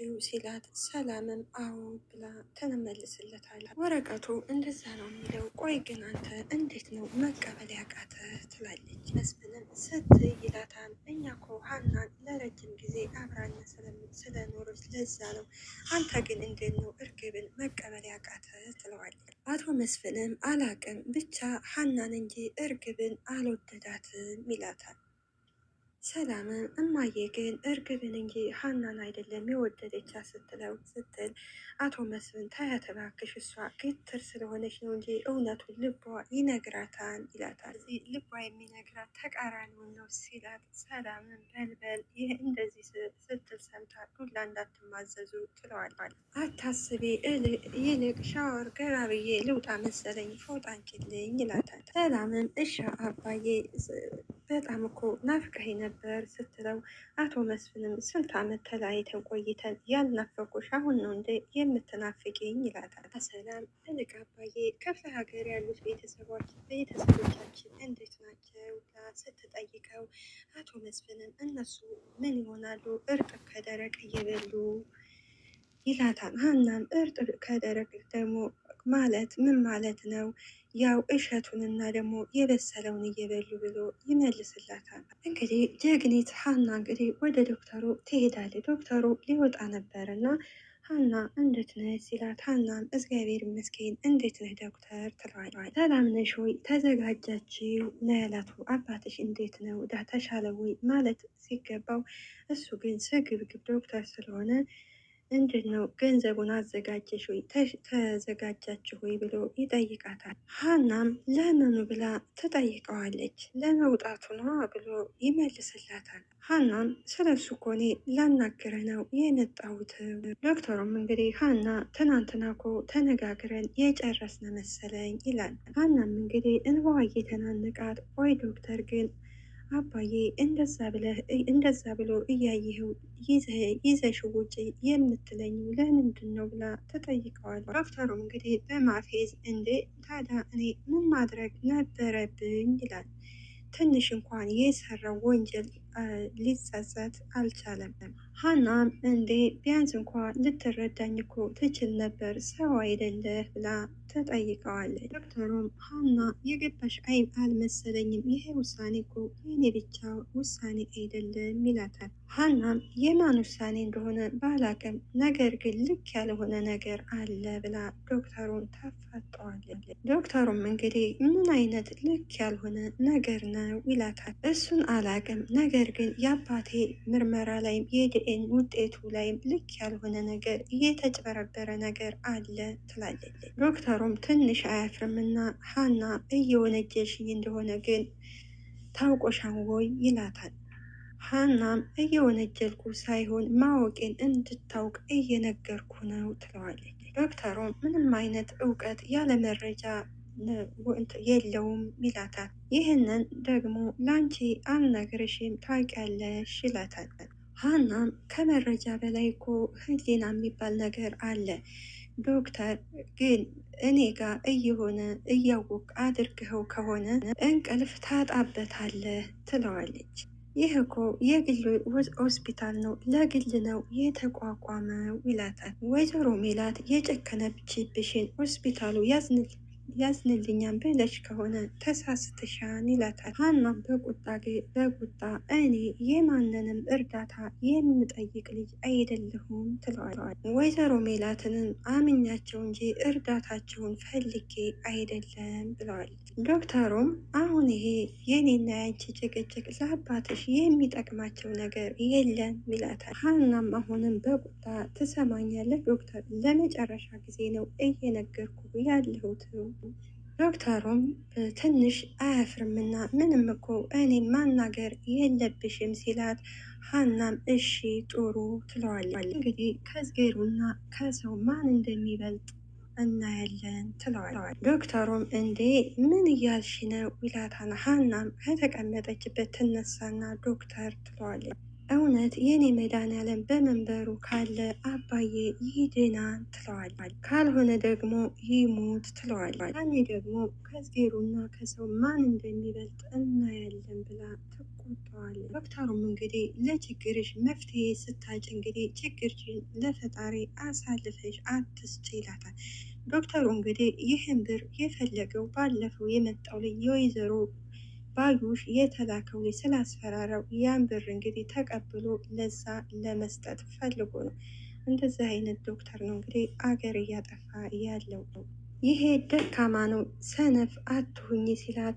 ወሰድሽው ሲላት ሰላምም አዎ ብላ ትመልስለታለች። ወረቀቱ እንደዛ ነው የሚለው። ቆይ ግን አንተ እንዴት ነው መቀበል ያቃተ ትላለች። መስፍንም ስትይ ይላታል። እኛ እኮ ሀናን ለረጅም ጊዜ አብራን ስለኖረች ለዛ ነው። አንተ ግን እንዴት ነው እርግብን መቀበል ያቃተ ትለዋለች። አቶ መስፍንም አላቅም ብቻ ሀናን እንጂ እርግብን አልወደዳትም ይላታል። ሰላምም እማዬ ግን እርግብን እንጂ ሀናን አይደለም የወደደቻ ስትል አቶ መስፍን ተያት እባክሽ እሷ ግትር ስለሆነች ነው እንጂ እውነቱን ልቧ ይነግራታል ይላታል። እዚህ ልቧ የሚነግራት ተቃራኒውን ነው ሲላት ሰላምን በልበል ይህ እንደዚህ ስትል ሰምታ ዱላ እንዳትማዘዙ ትለዋለች። አታስቢ ይልቅ ሻወር ገባ ብዬ ልውጣ መሰለኝ ፎጣ አንቺልኝ ይላታል። ሰላምም እሺ አባዬ በጣም እኮ ናፍቀኸኝ ነበር ስትለው አቶ መስፍንም ስንት ዓመት ተለያይተን ቆይተን ያልናፈቁሽ አሁን ነው እንደ የምትናፍቂኝ ይላታል። ሰላም እልቅ አባዬ ክፍለ ሀገር ያሉት ቤተሰቦቻችን እንዴት ናቸው ስትጠይቀው አቶ መስፍንም እነሱ ምን ይሆናሉ እርጥብ ከደረቅ እየበሉ ይላታል። ሀናም እርጥብ ከደረቅ ደግሞ ማለት ምን ማለት ነው? ያው እሸቱንና ደግሞ የበሰለውን እየበሉ ብሎ ይመልስላታል። እንግዲህ ጀግኒት ሀና እንግዲህ ወደ ዶክተሩ ትሄዳለች። ዶክተሩ ሊወጣ ነበር እና ሀና እንዴት ነህ ሲላት ሀናም እግዚአብሔር ይመስገን እንዴት ነህ ዶክተር ትለዋለች። ሰላም ነሽ ወይ ተዘጋጃችው ነው ያላት። አባትሽ እንዴት ነው ተሻለ ወይ ማለት ሲገባው እሱ ግን ስግብግብ ዶክተር ስለሆነ እንዴት ነው ገንዘቡን አዘጋጀሽ ወይ ተዘጋጃችሁ ወይ ብሎ ይጠይቃታል። ሀናም ለምኑ ብላ ትጠይቀዋለች። ለመውጣቱ ነው ብሎ ይመልስላታል። ሀናም ስለሱ እኮ እኔ ላናግርህ ነው የመጣሁት። ዶክተሩም እንግዲህ ሀና ትናንትና እኮ ተነጋግረን የጨረስን መሰለኝ ይላል። ሀናም እንግዲህ እንባዋ እየተናነቃት ወይ ዶክተር ግን አባዬ እንደዛ ብሎ እያየኸው ይዘሽው ውጪ የምትለኝ ለምንድን ነው ብላ ተጠይቀዋል። ዶክተሩም እንግዲህ በማፌዝ እንዴ ታዲያ እኔ ምን ማድረግ ነበረብኝ ይላል። ትንሽ እንኳን የሰራው ወንጀል ሊጸጸት አልቻለም። ሀናም እንዴ ቢያንስ እንኳን ልትረዳኝ እኮ ትችል ነበር ሰው አይደለህ ብላ ተጠይቀዋለች። ዶክተሩም ሀና የገባሽ አልመሰለኝም ይሄ ውሳኔ እኮ የኔ ብቻ ውሳኔ አይደለም ይላታል። ሀናም የማን ውሳኔ እንደሆነ ባላቅም ነገር ግን ልክ ያልሆነ ነገር አለ ብላ ዶክተሩን ታፋጠዋለች። ዶክተሩም እንግዲህ ምን አይነት ልክ ያልሆነ ነገር ነው ይላታል። እሱን አላቅም ነገር ግን የአባቴ ምርመራ ላይም የዲኤን ውጤቱ ላይም ልክ ያልሆነ ነገር እየተጭበረበረ ነገር አለ ትላለች። ዶክተሩም ትንሽ አያፍርምና ሀና እየወነጀልሽኝ እንደሆነ ግን ታውቆሻን ወይ ይላታል። ሀናም እየወነጀልኩ ሳይሆን ማወቄን እንድታውቅ እየነገርኩ ነው ትለዋለች። ዶክተሩም ምንም አይነት እውቀት ያለ መረጃ የለውም ይላታል። ይህንን ደግሞ ላንቺ አልነግርሽም ታውቂያለሽ ይላታል። ሀናም ከመረጃ በላይ እኮ ህሊና የሚባል ነገር አለ ዶክተር ግን እኔ ጋር እየሆነ እያወቅ አድርገኸው ከሆነ እንቅልፍ ታጣበታለህ ትለዋለች። ይህ እኮ የግል ሆስፒታል ነው ለግል ነው የተቋቋመው ይላታል። ወይዘሮ ሜላት የጨከነችብሽን ሆስፒታሉ ያዝንልኛም ብለሽ ከሆነ ተሳስተሻን ይላታል። ሀናም በቁጣ እኔ የማንንም እርዳታ የምጠይቅ ልጅ አይደለሁም ትለዋለች። ወይዘሮ ሜላትንም አምኛቸው እንጂ እርዳታቸውን ፈልጌ አይደለም ብለዋል። ዶክተሩም አሁን ይሄ የኔና ያንቺ ጭቅጭቅ ለአባትሽ የሚጠቅማቸው ነገር የለም ይላታል። ሀናም አሁንም በቁጣ ትሰማኛለህ ዶክተር ለመጨረሻ ጊዜ ነው እየነገርኩ ያለሁት። ዶክተሩም ትንሽ አያፍርምና ምንም እኮ እኔ ማናገር የለብሽም ሲላት ሀናም እሺ ጥሩ ትለዋለች። እንግዲህ ከዝጌሩና ከሰው ማን እንደሚበልጥ እናያለን ትለዋለች። ዶክተሩም እንዴ ምን እያልሽ ነው ይላታል። ሀናም ከተቀመጠችበት ትነሳና ዶክተር ትለዋለች። እውነት የኔ መድኃኒዓለም በመንበሩ ካለ አባዬ ይድናል ትለዋለች። ካልሆነ ደግሞ ይሙት ትለዋለች። እኔ ደግሞ ከዝጌሩና ከሰው ማን እንደሚበልጥ እናያለን ብላ ትቆጣዋለች። ዶክተሩም እንግዲህ ለችግርሽ መፍትሄ ስታጭ እንግዲህ ችግርሽን ለፈጣሪ አሳልፈሽ አትስጪ ይላታል። ዶክተሩ እንግዲህ ይህን ብር የፈለገው ባለፈው የመጣው ላይ የወይዘሮ ባዩሽ የተላከው ላይ ስላስፈራራው ያን ብር እንግዲህ ተቀብሎ ለዛ ለመስጠት ፈልጎ ነው። እንደዚህ አይነት ዶክተር ነው እንግዲህ አገር እያጠፋ ያለው። ይሄ ደካማ ነው ሰነፍ አትሁኝ ሲላት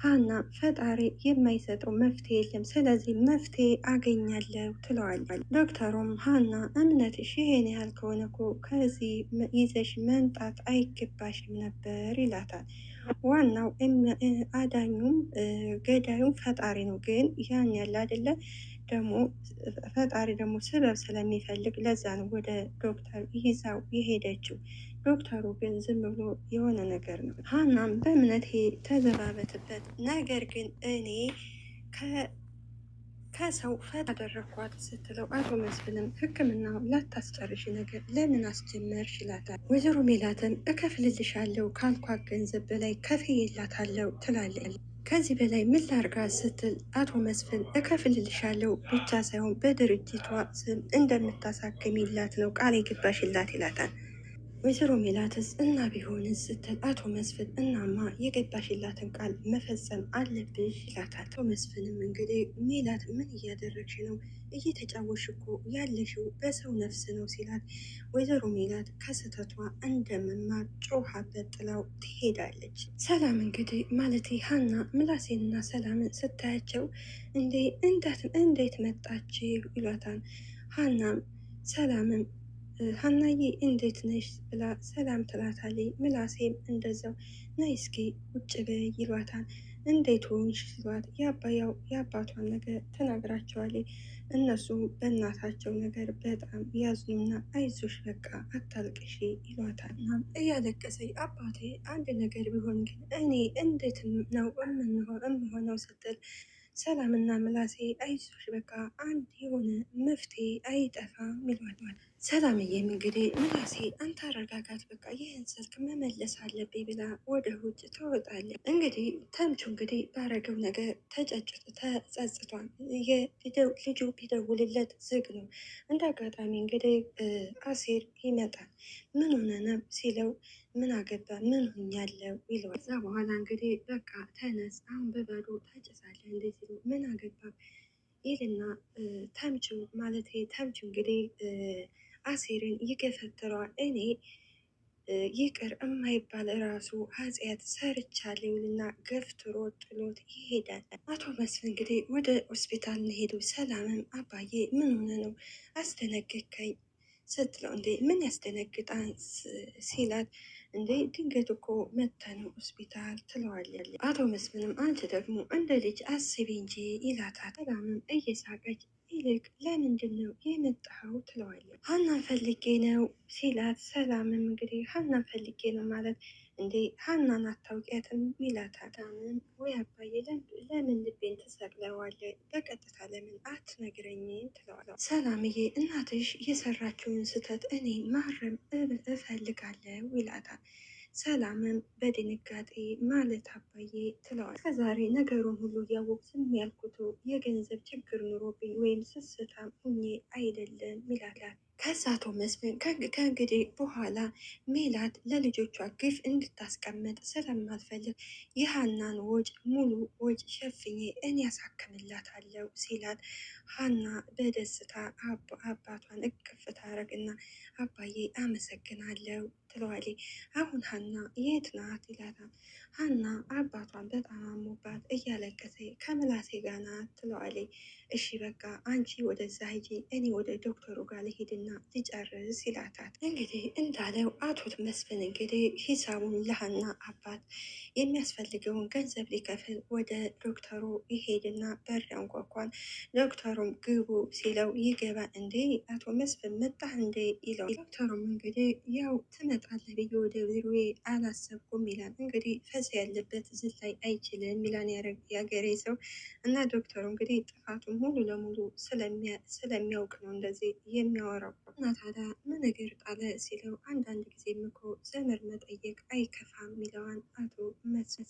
ሀና ፈጣሪ የማይሰጠው መፍትሄ የለም፣ ስለዚህ መፍትሄ አገኛለሁ ትለዋለች። ዶክተሩም ሀና እምነትሽ ይሄን ያህል ከሆነ እኮ ከዚህ ይዘሽ መምጣት አይገባሽም ነበር ይላታል። ዋናው አዳኙም ገዳዩም ፈጣሪ ነው። ግን ያን ያለ አይደለ ደግሞ ፈጣሪ ደግሞ ስበብ ስለሚፈልግ ለዛ ነው ወደ ዶክተር ይዛው የሄደችው። ዶክተሩ ግን ዝም ብሎ የሆነ ነገር ነው። ሀናም በእምነቴ ተዘባበትበት፣ ነገር ግን እኔ ከሰው ፈት አደረግኳት ስትለው አቶ መስፍንም ሕክምናው ላታስጨርሽ ነገር ለምን አስጀመርሽ ይላታል። ወይዘሮ ሜላትም እከፍልልሻለሁ ካልኳት ገንዘብ በላይ ከፍዬላታለሁ ትላለች። ከዚህ በላይ ምን ላርጋት ስትል አቶ መስፍን እከፍልልሻለሁ ብቻ ሳይሆን በድርጅቷ ስም እንደምታሳክሚላት ነው ቃል የገባሽላት ይላታል። ወይዘሮ ሜላትስ እና ቢሆንስ ስትል አቶ መስፍን እናማ የገባሽላትን ቃል መፈጸም አለብሽ ይላታል። አቶ መስፍንም እንግዲህ ሜላት ምን እያደረግሽ ነው? እየተጫወሽ እኮ ያለሽው በሰው ነፍስ ነው ሲላት፣ ወይዘሮ ሜላት ከስህተቷ እንደመማር ጮኻበት ጥላው ትሄዳለች። ሰላም እንግዲህ ማለት ሀና ምላሴንና ሰላምን ስታያቸው እንዴት መጣችው ይሏታል። ሀናም ሰላምም ሀናዬ እንዴት ነሽ ብላ ሰላም ትላታለች። ምላሴም እንደዛው ነይ እስኪ ቁጭ በይ ይሏታል። እንዴት ሆንሽ ሲሏት የአባቷን ነገር ትነግራቸዋለች። እነሱም በእናታቸው ነገር በጣም ያዝኑና አይዞሽ በቃ አታልቅሺ ይሏታል። እናም እያለቀሰኝ አባቴ አንድ ነገር ቢሆን ግን እኔ እንዴት ነው የምሆነው ስትል ሰላምና ምላሴ አይዞሽ በቃ አንድ የሆነ መፍትሄ አይጠፋም ይሏታል። ሰላምዬም እንግዲህ ምላሴ አንተ አረጋጋት በቃ ይህን ስልክ መመለስ አለብኝ ብላ ወደ ውጭ ትወጣለች። እንግዲህ ተምቹ እንግዲህ ባረገው ነገር ተጸጽቷል። ልጁ ቢደውልለት ዝግ ነው። እንደ አጋጣሚ እንግዲህ አሴር ይመጣል። ምን ሆነ ነው ሲለው ምን አገባ ምን ሆኛለሁ ይለዋል። ከዛ በኋላ እንግዲህ በቃ ተነስ አሁን በባዶ ታጭሳለህ እንደዚህ ምን አገባ ይልና ተምቹ እንግዲህ አሴርን ይገፈትረዋል። እኔ ይቅር የማይባል ራሱ ኃጢአት ሰርቻለሁ ይልና ገፍትሮ ጥሎት ይሄዳል። አቶ መስፍን እንግዲህ ወደ ሆስፒታል ሄዱ። ሰላምም አባዬ ምን ሆነ ነው አስደነገጥከኝ ስትለው እንዴ ምን ያስደነግጣን ሲላት እንዴ ድንገት እኮ መተን ሆስፒታል ትለዋለች። አቶ መስፍንም አንቺ ደግሞ እንደ ልጅ አስቢ እንጂ ይላታል። ሰላምም እየሳቀች ይልቅ ለምንድን ነው የመጣኸው ትለዋለች። ሀናን ፈልጌ ነው ሲላት፣ ሰላምም እንግዲህ ሀናን ፈልጌ ነው ማለት እንዴ ሀናን አታውቂያትም ይላታል። ሰላምም ወይ አባዬ ለምን ልቤን ትሰቅለዋለህ? በቀጥታ ለምን አትነግረኝም ትለዋለች። ሰላምዬ እናትሽ የሰራችውን ስህተት እኔ ማረም እፈልጋለሁ ይላታል። ሰላምም በድንጋጤ ማለት አባዬ ትለዋል። ከዛሬ ነገሩን ሁሉ እያወቅ ዝም ያልኩት የገንዘብ ችግር ኑሮብኝ ወይም ስስታም ሁኜ አይደለም ይላታል። ከዛ አቶ መስፍን ከእንግዲህ በኋላ ሜላት ለልጆቿ ግፍ እንድታስቀምጥ ስለማትፈልግ የሀናን ወጭ ሙሉ ወጭ ሸፍኜ እኔ ያሳክምላታለሁ ሲላት፣ ሀና በደስታ አባቷን እቅፍ ታረግና አባዬ አመሰግናለሁ ትለዋለች። አሁን ሀና የት ናት ይላታል። ሀና አባቷን በጣም አሞባት እያለቀሰ ከምላሴ ጋር ናት ትለዋለች። እሺ በቃ አንቺ ወደዛ ሂጂ እኔ ወደ ዶክተሩ ጋር ልሄድና ልጨርስ ይላታል። እንግዲህ እንዳለው አቶ መስፍን እንግዲህ ሂሳቡን ለሀና አባት የሚያስፈልገውን ገንዘብ ሊከፍል ወደ ዶክተሩ ይሄድና በር ያንኳኳል። ዶክተሩም ግቡ ሲለው ይገባ። እንዴ አቶ መስፍን መጣህ እንዴ ይለዋል። ዶክተሩም እንግዲህ ያው ትመጣለህ ብዬ ወደ ቢሮዬ አላሰብኩም ይላል። እንግዲህ ፈስ ያለበት ዝላይ አይችልም ይላን ያገሬ ሰው እና ዶክተሩ እንግዲህ ጥፋቱን ሙሉ ለሙሉ ስለሚያውቅ ነው እንደዚህ የሚያወራው። እና ታዲያ ምን እግር ጣለ ሲለው አንዳንድ ጊዜም እኮ ዘመድ መጠየቅ አይከፋም ይለዋል አቶ መስፍን።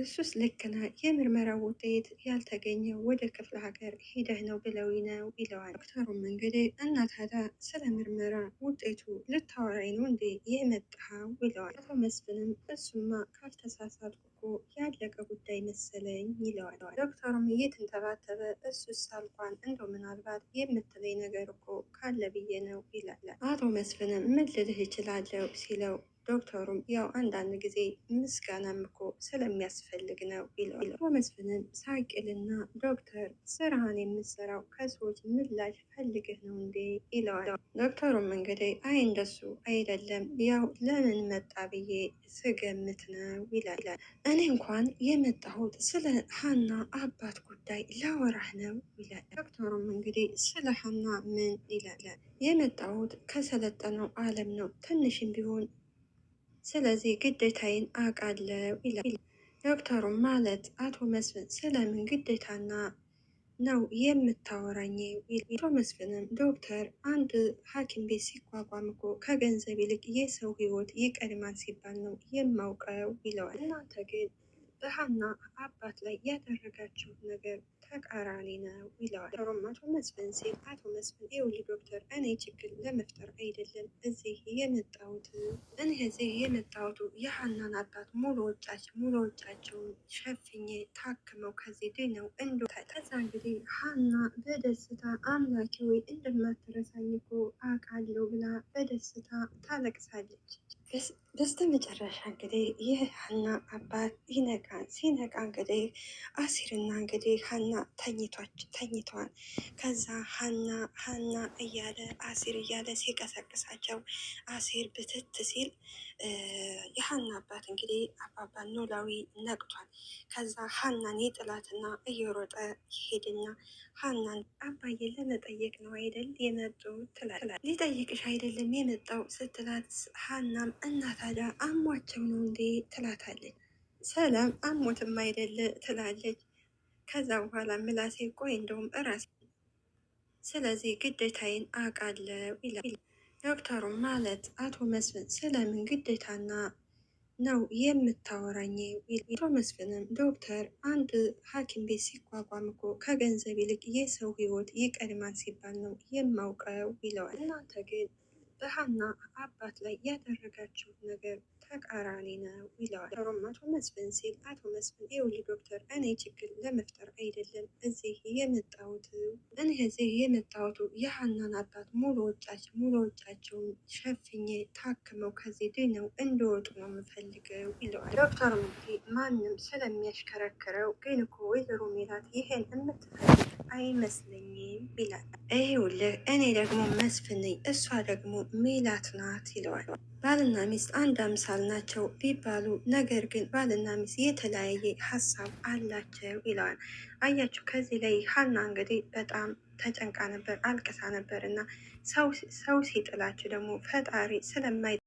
እሱስ ልክ ነህ፣ የምርመራ ውጤት ያልተገኘው ወደ ክፍለ ሀገር ሄደህ ነው ብለው ነው ይለዋል። ዶክተሩም እንግዲህ እና ታዲያ ስለ ምርመራ ውጤቱ ልታወራኝ ነው እንዴ የመጣኸው ይለዋል። አቶ መስፍንም እሱማ ካልተሳሳትኩ እኮ ያለቀ ጉዳይ መሰለኝ ይለዋል። ዶክተሩም እየተንተባተበ እሱስ አልኳን እንደው ምናልባት የምትለኝ ነገር እኮ ካለ ብዬ ነው ይላል። አቶ መስፍንም ምን ልልህ እችላለሁ ሲለው ዶክተሩም ያው አንዳንድ ጊዜ ምስጋናም እኮ ስለሚያስፈልግ ነው ይለዋል። አቶ መስፍንም ሳይቅልና ዶክተር ስራህን የምሰራው ከሰዎች ምላሽ ፈልገህ ነው እንዴ ይለዋል። ዶክተሩም እንግዲህ አይ እንደሱ አይደለም ያው ለምን መጣ ብዬ ስገምት ነው ይላል። እኔ እንኳን የመጣሁት ስለ ሀና አባት ጉዳይ ላወራህ ነው ይላል። ዶክተሩም እንግዲህ ስለ ሀና ምን ይላል? የመጣሁት ከሰለጠነው ዓለም ነው ትንሽም ቢሆን ስለዚህ ግዴታዬን አውቃለሁ ይላል። ዶክተሩም ማለት አቶ መስፍን ስለምን ግዴታና ነው የምታወራኝ? አቶ መስፍንም ዶክተር አንድ ሐኪም ቤት ሲቋቋም እኮ ከገንዘብ ይልቅ የሰው ሕይወት ይቀድማል ሲባል ነው የማውቀው ይለዋል። እናንተ ግን በሀና አባት ላይ ያደረጋችሁት ነገር ተቃራኒ ነው ይለዋል። ዶክተሩም አቶ መስፍን ሲል አቶ መስፍን ይኸውልህ ዶክተር እኔ ችግር ለመፍጠር አይደለም እዚህ የመጣሁት የሀናን አባት ሙሉ ወጫቸውን ሸፍኜ ታክመው ከዚህ ድነው እንዶታል። ከዛ እንግዲህ ሀና በደስታ አምላኬ ወይ እንደማትረሳኝ እኮ አውቃለሁ ብላ በደስታ ታለቅሳለች። በስተ መጨረሻ እንግዲህ ይህ ሀና አባት ይነቃል። ሲነቃ እንግዲህ አሲርና እንግዲህ ሀና ተኝተዋል። ከዛ ሀና እያለ አሲር እያለ ሲቀሰቅሳቸው አሲር ብትት ሲል የሀና አባት እንግዲህ አባባ ኖላዊ ነቅቷል። ከዛ ሀናን የጥላትና እየሮጠ ይሄድና ሀናን አባዬ ለመጠየቅ ነው አይደል የመጡ ትላለች። ሊጠይቅሽ አይደለም የመጣው ስትላት ሀናም እና ታዲያ አሟቸው ነው እንዴ ትላታለች። ሰላም አሞትም አይደለ ትላለች። ከዛ በኋላ ምላሴ ቆይ እንደውም እራሴ ስለዚህ ግዴታዬን አውቃለሁ ይላል። ዶክተሩም ማለት አቶ መስፍን ስለምን ግዴታና ነው የምታወራኝ? አቶ መስፍንም ዶክተር አንድ ሐኪም ቤት ሲቋቋም እኮ ከገንዘብ ይልቅ የሰው ሕይወት ይቀድማል ሲባል ነው የማውቀው ይለዋል። እናንተ ግን በሀና አባት ላይ ያደረጋችሁት ነገር ተቃራኒ ነው ይለዋል። ዶክተሩም አቶ መስፍን ሲል አቶ መስፍን ይኸውልህ ዶክተር እኔ ችግር ለመፍጠር አይደለም እዚህ የመጣሁት የሀናን አባት ሙሉ ወጫቸውን ሸፍኜ ታክመው ከዚህ ድነው እንደወጡ ነው የምፈልገው ይለዋል። ዶክተሩም እንግዲህ ማንም ስለሚያሽከረክረው ግን እኮ ወይዘሮ ሜላት ይሄን የምትፈልግ አይመስለኝም ይላል። ይኸውልህ እኔ ደግሞ መስፍን ነኝ እሷ ደግሞ ሜላት ናት ይለዋል። ባልና ሚስት አንድ አምሳል ናቸው ቢባሉ ነገር ግን ባልና ሚስት የተለያየ ሀሳብ አላቸው ይለዋል። አያችሁ ከዚህ ላይ ሀና እንግዲህ በጣም ተጨንቃ ነበር፣ አልቅሳ ነበር እና ሰው ሲጥላችሁ ደግሞ ፈጣሪ ስለማይ